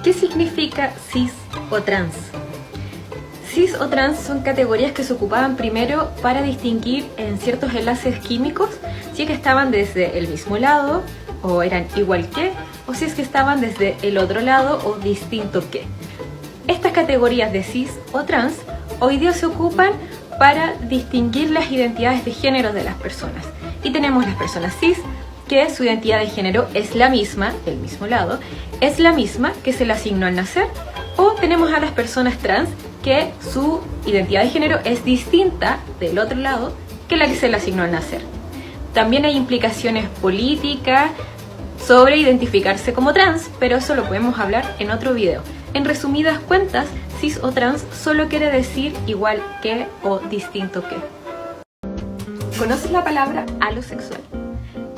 ¿Qué significa cis o trans? Cis o trans son categorías que se ocupaban primero para distinguir en ciertos enlaces químicos si es que estaban desde el mismo lado o eran igual que, o si es que estaban desde el otro lado o distinto que. Estas categorías de cis o trans hoy día se ocupan para distinguir las identidades de género de las personas. Y tenemos las personas cis, que su identidad de género es la misma, del mismo lado, es la misma que se le asignó al nacer, o tenemos a las personas trans, que su identidad de género es distinta del otro lado que la que se le asignó al nacer. También hay implicaciones políticas sobre identificarse como trans, pero eso lo podemos hablar en otro video. En resumidas cuentas, cis o trans solo quiere decir igual que o distinto que. ¿Conoces la palabra alosexual?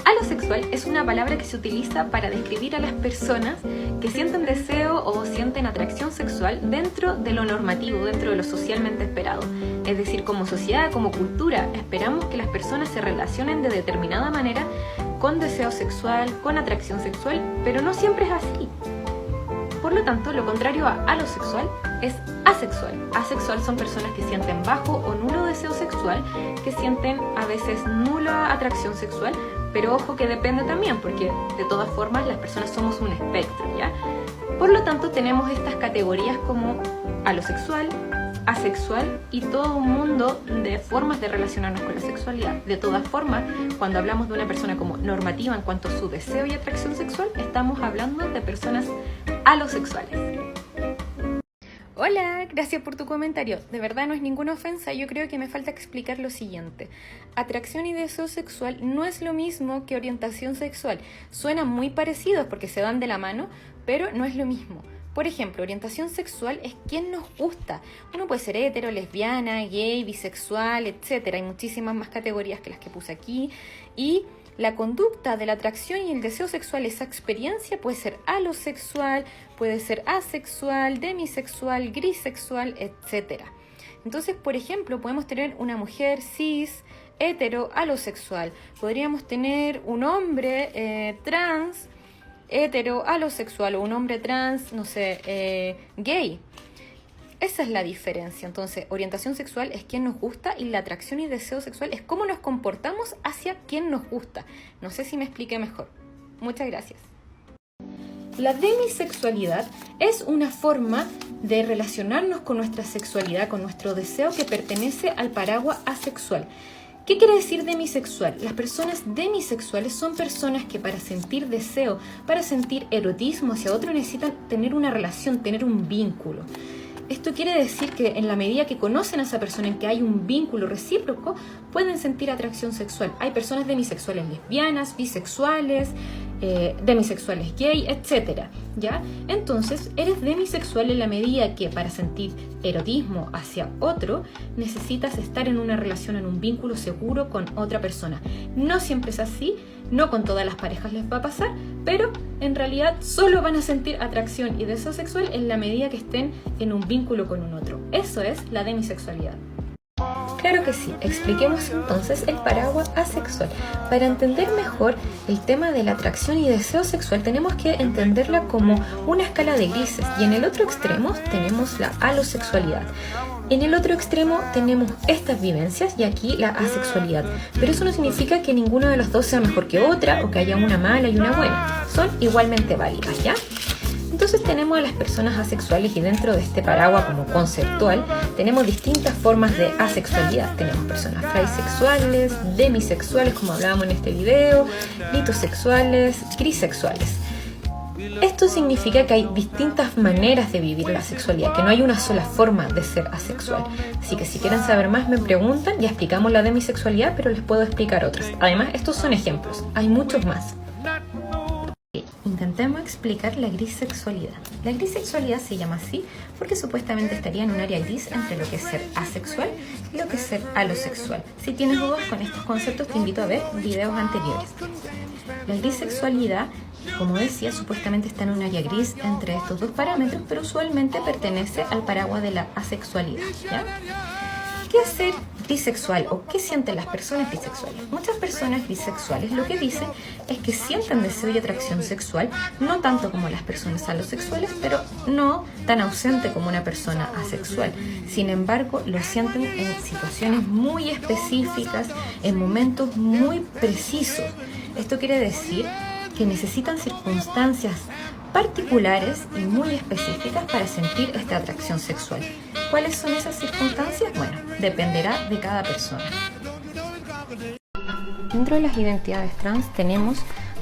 Alosexual es una palabra que se utiliza para describir a las personas que sienten deseo o sienten atracción sexual dentro de lo normativo, dentro de lo socialmente esperado. Es decir, como sociedad, como cultura, esperamos que las personas se relacionen de determinada manera con deseo sexual, con atracción sexual, pero no siempre es así. Por lo tanto, lo contrario a alosexual es asexual. Asexual son personas que sienten bajo o nulo deseo sexual, que sienten a veces nula atracción sexual, pero ojo que depende también, porque de todas formas las personas somos un espectro, ¿ya? Por lo tanto, tenemos estas categorías como alosexual, asexual y todo un mundo de formas de relacionarnos con la sexualidad. De todas formas, cuando hablamos de una persona como normativa en cuanto a su deseo y atracción sexual, estamos hablando de personas alosexuales. Hola, gracias por tu comentario. De verdad no es ninguna ofensa, yo creo que me falta explicar lo siguiente. Atracción y deseo sexual no es lo mismo que orientación sexual. Suenan muy parecidos porque se dan de la mano, pero no es lo mismo. Por ejemplo, orientación sexual es quién nos gusta. Uno puede ser hetero, lesbiana, gay, bisexual, etc. Hay muchísimas más categorías que las que puse aquí. Y la conducta de la atracción y el deseo sexual, esa experiencia puede ser alosexual, puede ser asexual, demisexual, grisexual, etc. Entonces, por ejemplo, podemos tener una mujer cis, hetero, alosexual. Podríamos tener un hombre trans, hetero, alosexual, o un hombre trans, no sé, gay. Esa es la diferencia. Entonces, orientación sexual es quién nos gusta y la atracción y deseo sexual es cómo nos comportamos hacia quien nos gusta. No sé si me expliqué mejor. Muchas gracias. La demisexualidad es una forma de relacionarnos con nuestra sexualidad, con nuestro deseo que pertenece al paraguas asexual. ¿Qué quiere decir demisexual? Las personas demisexuales son personas que para sentir deseo, para sentir erotismo hacia otro necesitan tener una relación, tener un vínculo. Esto quiere decir que en la medida que conocen a esa persona, en que hay un vínculo recíproco, pueden sentir atracción sexual. Hay personas demisexuales lesbianas, bisexuales, demisexuales gay, etc. ¿Ya? Entonces, eres demisexual en la medida que para sentir erotismo hacia otro, necesitas estar en una relación, en un vínculo seguro con otra persona. No siempre es así, no con todas las parejas les va a pasar, pero en realidad solo van a sentir atracción y deseo sexual en la medida que estén en un vínculo con un otro. Eso es la demisexualidad. Claro que sí, expliquemos entonces el paraguas asexual. Para entender mejor el tema de la atracción y deseo sexual tenemos que entenderla como una escala de grises y en el otro extremo tenemos la alosexualidad. En el otro extremo tenemos estas vivencias y aquí la asexualidad, pero eso no significa que ninguno de los dos sea mejor que otra o que haya una mala y una buena, son igualmente válidas, ¿ya? Entonces tenemos a las personas asexuales y dentro de este paraguas como conceptual tenemos distintas formas de asexualidad. Tenemos personas fraisexuales, demisexuales como hablábamos en este video, litosexuales, grisexuales. Esto significa que hay distintas maneras de vivir la sexualidad, que no hay una sola forma de ser asexual. Así que si quieren saber más me preguntan, ya explicamos la demisexualidad, pero les puedo explicar otras. Además, estos son ejemplos, hay muchos más. Intentemos explicar la grisexualidad. La grisexualidad se llama así porque supuestamente estaría en un área gris entre lo que es ser asexual y lo que es ser alosexual. Si tienes dudas con estos conceptos te invito a ver videos anteriores. La grisexualidad, como decía, supuestamente está en un área gris entre estos dos parámetros, pero usualmente pertenece al paraguas de la asexualidad, ¿ya? ¿Qué hacer bisexual o qué sienten las personas bisexuales. Muchas personas bisexuales lo que dicen es que sienten deseo y atracción sexual, no tanto como las personas alosexuales, pero no tan ausente como una persona asexual. Sin embargo, lo sienten en situaciones muy específicas, en momentos muy precisos. Esto quiere decir que necesitan circunstancias particulares y muy específicas para sentir esta atracción sexual. ¿Cuáles son esas circunstancias? Bueno, dependerá de cada persona. Dentro de las identidades trans tenemos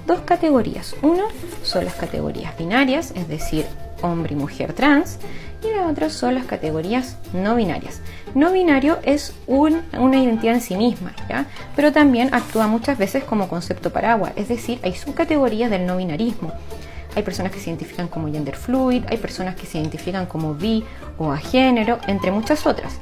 dos categorías. Una son las categorías binarias, es decir, hombre y mujer trans, y la otra son las categorías no binarias. No binario es una identidad en sí misma, ¿ya? Pero también actúa muchas veces como concepto paraguas, es decir, hay subcategorías del no binarismo. Hay personas que se identifican como gender fluid, hay personas que se identifican como bi o agénero, entre muchas otras.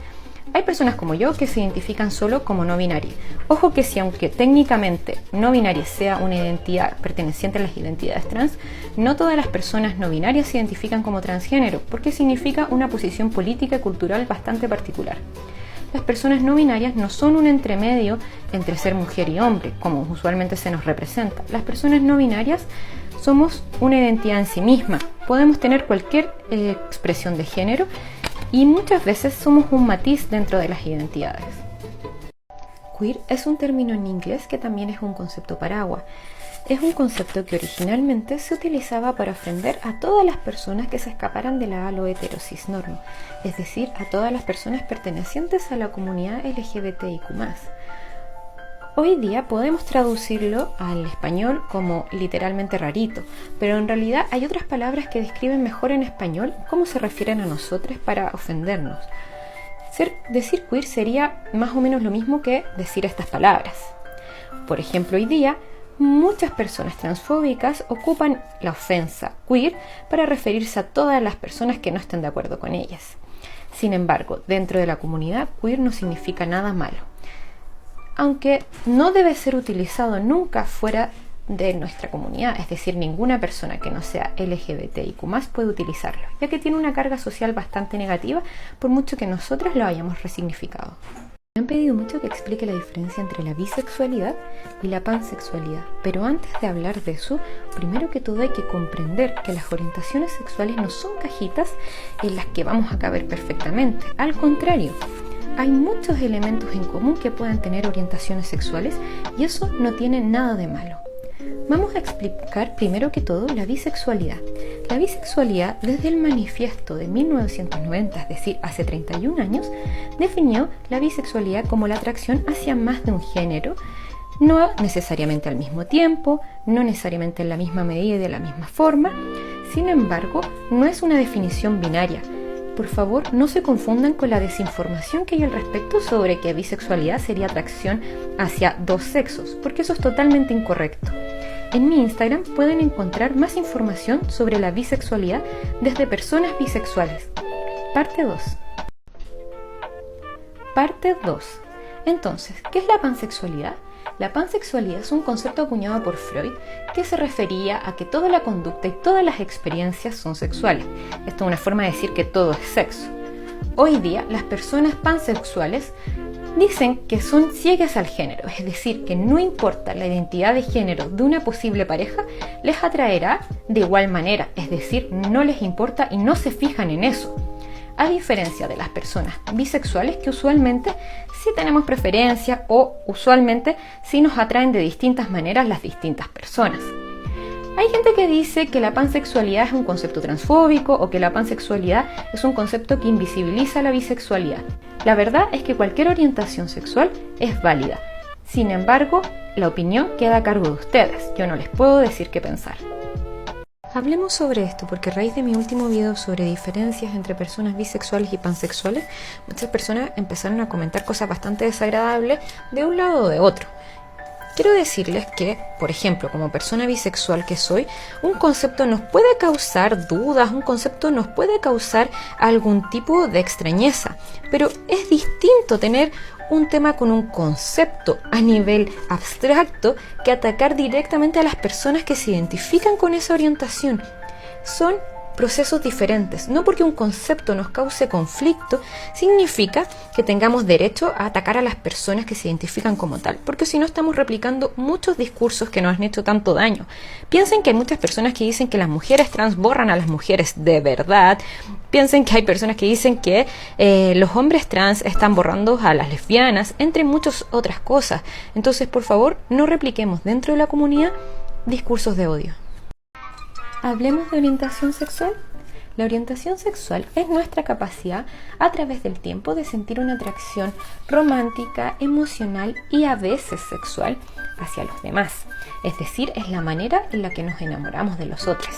Hay personas como yo que se identifican solo como no binaria. Ojo que si aunque técnicamente no binaria sea una identidad perteneciente a las identidades trans, no todas las personas no binarias se identifican como transgénero, porque significa una posición política y cultural bastante particular. Las personas no binarias no son un entremedio entre ser mujer y hombre, como usualmente se nos representa. Las personas no binarias somos una identidad en sí misma. Podemos tener cualquier expresión de género y muchas veces somos un matiz dentro de las identidades. Queer es un término en inglés que también es un concepto paraguas. Es un concepto que originalmente se utilizaba para ofender a todas las personas que se escaparan de la alo-heterosis norma, es decir, a todas las personas pertenecientes a la comunidad LGBTIQ+. Hoy día podemos traducirlo al español como literalmente rarito, pero en realidad hay otras palabras que describen mejor en español cómo se refieren a nosotros para ofendernos. Decir queer sería más o menos lo mismo que decir estas palabras. Por ejemplo, hoy día muchas personas transfóbicas ocupan la ofensa queer para referirse a todas las personas que no estén de acuerdo con ellas. Sin embargo, dentro de la comunidad, queer no significa nada malo, aunque no debe ser utilizado nunca fuera de nuestra comunidad, es decir, ninguna persona que no sea LGBTIQ+ puede utilizarlo, ya que tiene una carga social bastante negativa, por mucho que nosotros lo hayamos resignificado. Me han pedido mucho que explique la diferencia entre la bisexualidad y la pansexualidad, pero antes de hablar de eso, primero que todo hay que comprender que las orientaciones sexuales no son cajitas en las que vamos a caber perfectamente, al contrario. Hay muchos elementos en común que pueden tener orientaciones sexuales y eso no tiene nada de malo. Vamos a explicar primero que todo la bisexualidad. La bisexualidad, desde el manifiesto de 1990, es decir, hace 31 años, definió la bisexualidad como la atracción hacia más de un género, no necesariamente al mismo tiempo, no necesariamente en la misma medida y de la misma forma. Sin embargo, no es una definición binaria. Por favor, no se confundan con la desinformación que hay al respecto sobre que bisexualidad sería atracción hacia dos sexos, porque eso es totalmente incorrecto. En mi Instagram pueden encontrar más información sobre la bisexualidad desde personas bisexuales. Parte 2. Parte 2. Entonces, ¿qué es la pansexualidad? La pansexualidad es un concepto acuñado por Freud que se refería a que toda la conducta y todas las experiencias son sexuales. Esto es una forma de decir que todo es sexo. Hoy día, las personas pansexuales dicen que son ciegas al género, es decir, que no importa la identidad de género de una posible pareja, les atraerá de igual manera, es decir, no les importa y no se fijan en eso. A diferencia de las personas bisexuales que usualmente sí tenemos preferencia o usualmente sí nos atraen de distintas maneras las distintas personas. Hay gente que dice que la pansexualidad es un concepto transfóbico o que la pansexualidad es un concepto que invisibiliza la bisexualidad. La verdad es que cualquier orientación sexual es válida. Sin embargo, la opinión queda a cargo de ustedes. Yo no les puedo decir qué pensar. Hablemos sobre esto porque a raíz de mi último video sobre diferencias entre personas bisexuales y pansexuales, muchas personas empezaron a comentar cosas bastante desagradables de un lado o de otro. Quiero decirles que, por ejemplo, como persona bisexual que soy, un concepto nos puede causar dudas, un concepto nos puede causar algún tipo de extrañeza, pero es distinto tener un tema con un concepto a nivel abstracto que atacar directamente a las personas que se identifican con esa orientación. Son procesos diferentes. No porque un concepto nos cause conflicto, significa que tengamos derecho a atacar a las personas que se identifican como tal, porque si no estamos replicando muchos discursos que nos han hecho tanto daño. Piensen que hay muchas personas que dicen que las mujeres trans borran a las mujeres de verdad. Piensen que hay personas que dicen que los hombres trans están borrando a las lesbianas, entre muchas otras cosas. Entonces, por favor, no repliquemos dentro de la comunidad discursos de odio. Hablemos de orientación sexual. La orientación sexual es nuestra capacidad a través del tiempo de sentir una atracción romántica, emocional y a veces sexual hacia los demás. Es decir, es la manera en la que nos enamoramos de los otros.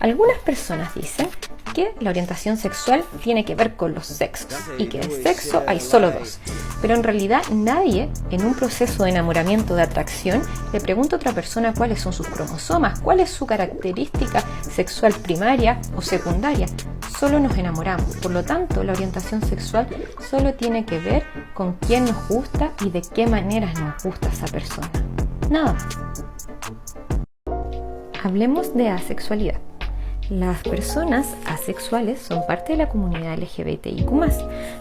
Algunas personas dicen que la orientación sexual tiene que ver con los sexos y que de sexo hay solo dos. Pero en realidad nadie en un proceso de enamoramiento, de atracción, le pregunta a otra persona cuáles son sus cromosomas, cuál es su característica sexual primaria o secundaria. Solo nos enamoramos. Por lo tanto, la orientación sexual solo tiene que ver con quién nos gusta y de qué maneras nos gusta esa persona. Nada más. Hablemos de asexualidad. Las personas asexuales son parte de la comunidad LGBTIQ+.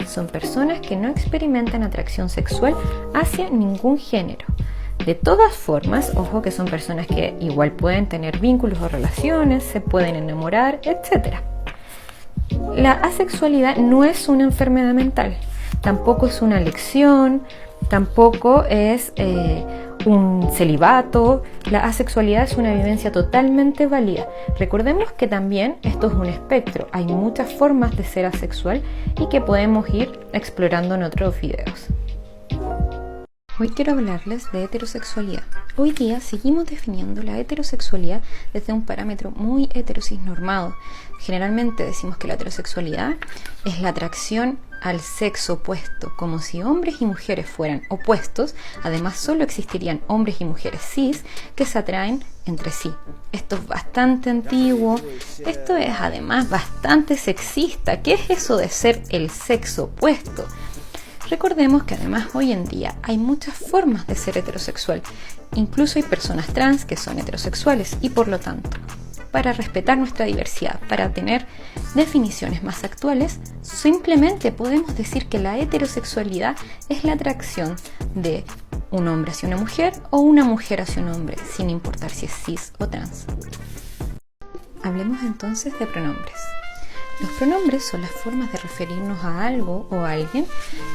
Son personas que no experimentan atracción sexual hacia ningún género. De todas formas, ojo que son personas que igual pueden tener vínculos o relaciones, se pueden enamorar, etc. La asexualidad no es una enfermedad mental, tampoco es una elección, tampoco es un celibato. La asexualidad es una vivencia totalmente válida. Recordemos que también esto es un espectro. Hay muchas formas de ser asexual y que podemos ir explorando en otros videos. Hoy quiero hablarles de heterosexualidad. Hoy día seguimos definiendo la heterosexualidad desde un parámetro muy heterocisnormado. Generalmente decimos que la heterosexualidad es la atracción al sexo opuesto, como si hombres y mujeres fueran opuestos. Además, solo existirían hombres y mujeres cis que se atraen entre sí. Esto es bastante antiguo, esto es además bastante sexista. ¿Qué es eso de ser el sexo opuesto? Recordemos que además hoy en día hay muchas formas de ser heterosexual. Incluso hay personas trans que son heterosexuales y por lo tanto, para respetar nuestra diversidad, para tener definiciones más actuales, simplemente podemos decir que la heterosexualidad es la atracción de un hombre hacia una mujer o una mujer hacia un hombre, sin importar si es cis o trans. Hablemos entonces de pronombres. Los pronombres son las formas de referirnos a algo o a alguien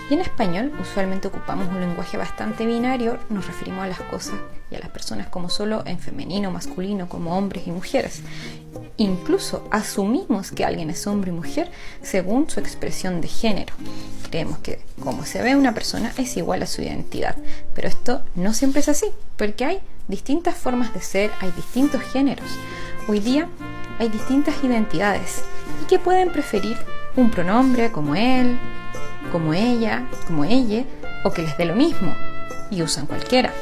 y en español usualmente ocupamos un lenguaje bastante binario, nos referimos a las cosas y a las personas como solo en femenino, masculino, como hombres y mujeres. Incluso asumimos que alguien es hombre y mujer según su expresión de género. Creemos que como se ve una persona es igual a su identidad, pero esto no siempre es así, porque hay distintas formas de ser, hay distintos géneros. Hoy día hay distintas identidades y que pueden preferir un pronombre como él, como ella, como ella, o que les dé lo mismo y usan cualquiera.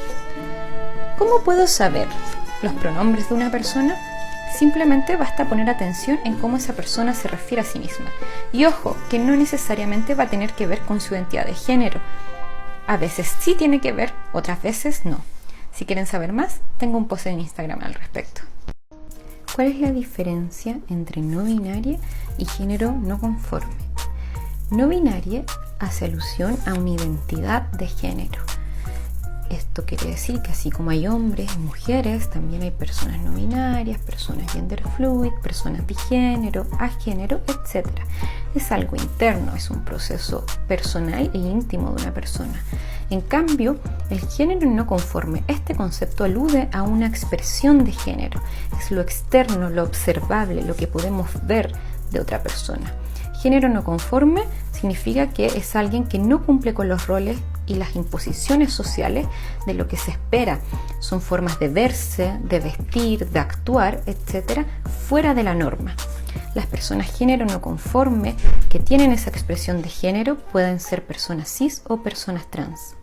¿Cómo puedo saber los pronombres de una persona? Simplemente basta poner atención en cómo esa persona se refiere a sí misma. Y ojo, que no necesariamente va a tener que ver con su identidad de género. A veces sí tiene que ver, otras veces no. Si quieren saber más, tengo un post en Instagram al respecto. ¿Cuál es la diferencia entre no binaria y género no conforme? No binaria hace alusión a una identidad de género. Esto quiere decir que así como hay hombres y mujeres, también hay personas no binarias, personas gender fluid, personas bigénero, agénero, etc. Es algo interno, es un proceso personal e íntimo de una persona. En cambio, el género no conforme, este concepto alude a una expresión de género. Es lo externo, lo observable, lo que podemos ver de otra persona. Género no conforme significa que es alguien que no cumple con los roles y las imposiciones sociales de lo que se espera. Son formas de verse, de vestir, de actuar, etc., fuera de la norma. Las personas género no conforme que tienen esa expresión de género pueden ser personas cis o personas trans.